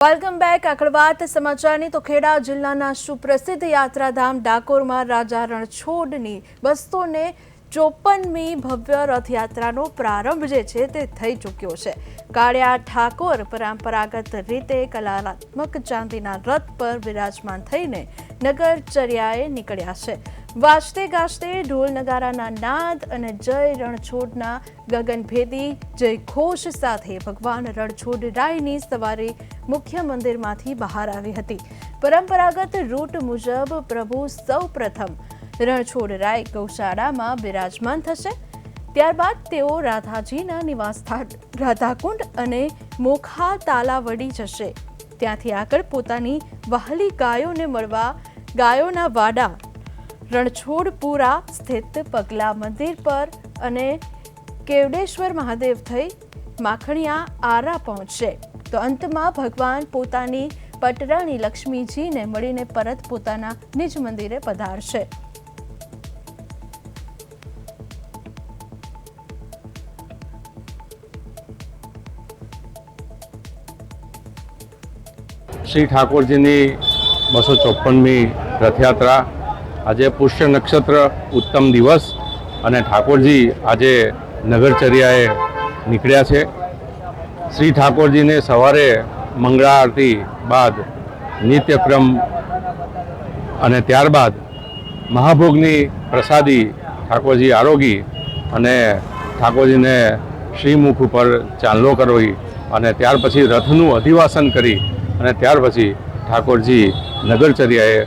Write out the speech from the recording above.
Welcome back. આગળ વાત સમાચારની તો ખેડા જિલ્લાના સુપ્રસિદ્ધ યાત્રાધામ ડાકોરમાં રાજા રણછોડની 254મી ભવ્ય રથયાત્રાનો પ્રારંભ જે છે તે થઈ ચૂક્યો છે। કાળિયા ઠાકોર પરંપરાગત રીતે કલાત્મક ચાંદીના રથ પર વિરાજમાન થઈને નગરચર્યાએ નીકળ્યા છે। વાજતે ગાજતે ઢોલ નગારાના નાદ અને જય રણછોડના ગગનભેદી જય ઘોષ સાથે ભગવાન રણછોડરાયની સવારે મુખ્ય મંદિરમાંથી બહાર આવી હતી। પરંપરાગત રૂટ મુજબ પ્રભુ સૌપ્રથમ રણછોડરાય ગૌશાળામાં બિરાજમાન થશે। ત્યારબાદ તેઓ રાધાજીના નિવાસસ્થાન રાધાકુંડ અને મોખા તાલાવડી જશે। ત્યાંથી આગળ પોતાની વહાલી ગાયોને મળવા ગાયોના વાડા રણછોડપુરા સ્થિત પગલા મંદિર પર અને કેવડેશ્વર મહાદેવ થઈ માખણિયા આરા પહોંચશે। તો અંતમાં ભગવાન પોતાની પટરાણી લક્ષ્મીજીને મળીને પરત પોતાના નિજ મંદિરે પધારશે। श्री ठाकुरजीनी 254મી रथयात्रा आज पुष्य नक्षत्र उत्तम दिवस અને ઠાકોરજી આજે નગરચર્યાએ નીકળ્યા છે। શ્રી ઠાકોરજીને સવારે મંગળા આરતી બાદ નિત્યક્રમ અને ત્યારબાદ મહાભોગની પ્રસાદી ઠાકોરજી આરોગી અને ઠાકોરજીને શ્રીમુખ ઉપર ચાંદલો કરવી અને ત્યાર પછી રથનું અધિવાસન કરી અને ત્યાર પછી ઠાકોરજી નગરચર્યાએ